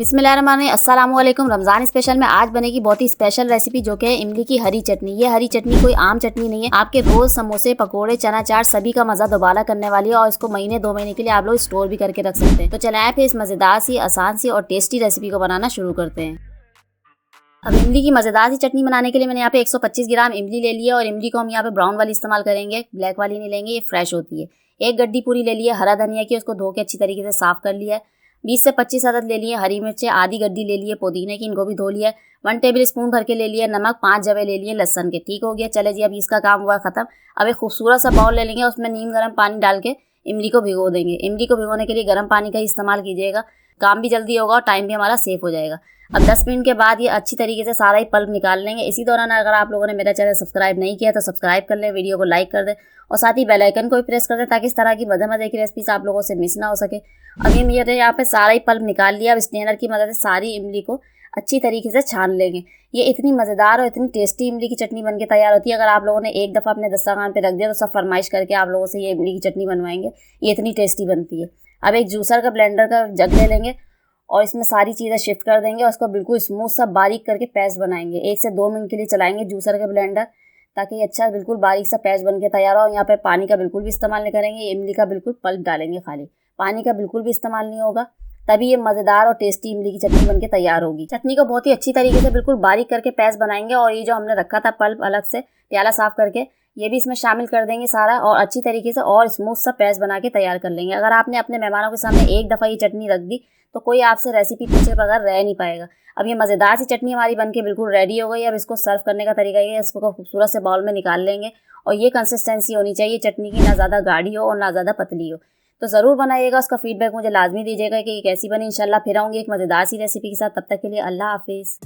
बिस्मिल्लाहिर्रहमानिर्रहीम, अस्सलाम वालेकुम। रमज़ान स्पेशल में आज बनेगी बहुत ही स्पेशल रेसिपी जो कि है इमली की हरी चटनी। ये हरी चटनी कोई आम चटनी नहीं है, आपके रोज समोसे, पकोड़े, चना चाट सभी का मजा दोबारा करने वाली है और इसको महीने 2 महीने के लिए आप लोग स्टोर भी करके रख सकते हैं। तो चले आए फिर इस मजेदार सी, आसान सी और टेस्टी रेसिपी को बनाना शुरू करते हैं। अब इमली की मजेदार सी चटनी बनाने के लिए मैंने यहाँ पे 125 ग्राम इमली ले लिया और इमली को हम यहाँ पे ब्राउन वाली इस्तेमाल करेंगे, ब्लैक वाली नहीं लेंगे, ये फ्रेश होती है। एक गड्डी पूरी ले लिया हरा धनिया की, उसको धो के अच्छी तरीके से साफ कर लिया है। 20 से 25 अदद ले लिए हरी मिर्चें, आधी गड्डी ले लिए पुदीने की, इनको भी धो लिया। 1 टेबल स्पून भर के ले लिया नमक, 5 जवे ले लिए लहसन के। ठीक हो गया, चले जी अब इसका काम हुआ खत्म। अब एक खूबसूरत सा बाउल ले लेंगे, उसमें नीम गर्म पानी डाल के इमली को भिगो देंगे। इमली को भिगोने के लिए गर्म पानी का ही इस्तेमाल कीजिएगा, काम भी जल्दी होगा और टाइम भी हमारा सेफ हो जाएगा। अब 10 मिनट के बाद ये अच्छी तरीके से सारा ही पल्प निकाल लेंगे। इसी दौरान अगर आप लोगों ने मेरा चैनल सब्सक्राइब नहीं किया तो सब्सक्राइब कर लें, वीडियो को लाइक कर दें और साथ ही बेल आइकन को भी प्रेस कर दें ताकि इस तरह की मज़े की रेसिपीज आप लोगों से मिस ना हो सके। अब ये मेरे यहाँ पे सारा ही पल्प निकाल लिया। अब स्ट्रेनर की मदद से सारी इमली को अच्छी तरीके से छान लेंगे। ये इतनी मज़ेदार और इतनी टेस्टी इमली की चटनी बनके तैयार होती है। अगर आप लोगों ने एक दफ़ा अपने दस्तरखान पे रख दिया तो सब फरमाइश करके आप लोगों से ये इमली की चटनी बनवाएंगे, ये इतनी टेस्टी बनती है। अब एक जूसर का ब्लेंडर का जग ले लेंगे और इसमें सारी चीज़ें शिफ्ट कर देंगे और उसको बिल्कुल स्मूथ सा बारीक करके पेस्ट बनाएंगे। 1 से 2 मिनट के लिए चलाएंगे जूसर के ब्लेंडर ताकि अच्छा बिल्कुल बारीक सा पेस्ट बन के तैयार हो। यहाँ पे पानी का बिल्कुल भी इस्तेमाल नहीं करेंगे, इमली का बिल्कुल पल्प डालेंगे, खाली पानी का बिल्कुल भी इस्तेमाल नहीं होगा, तभी ये मज़ेदार और टेस्टी इमली की चटनी बनके तैयार होगी। चटनी को बहुत ही अच्छी तरीके से बिल्कुल बारीक करके पेस्ट बनाएंगे और ये जो हमने रखा था पल्प अलग से प्याला साफ करके ये भी इसमें शामिल कर देंगे सारा और अच्छी तरीके से और स्मूथ सा पेस्ट बना के तैयार कर लेंगे। अगर आपने अपने मेहमानों के सामने एक दफ़ा ये चटनी रख दी तो कोई आपसे रेसिपी पूछे बगैर रह नहीं पाएगा। अब ये मज़ेदार सी चटनी हमारी बनके बिल्कुल रेडी हो गई। अब इसको सर्व करने का तरीका ये है, इसको खूबसूरत से बाउल में निकाल लेंगे और ये कंसिस्टेंसी होनी चाहिए चटनी की, ना ज़्यादा गाढ़ी हो और ना ज़्यादा पतली हो। तो ज़रूर बनाइएगा, उसका फीडबैक मुझे लाजमी दीजिएगा कि ये कैसी बनी। इंशाल्लाह फिर आऊँगी एक मज़ेदार सी रेसिपी के साथ। तब तक के लिए अल्लाह हाफिज़।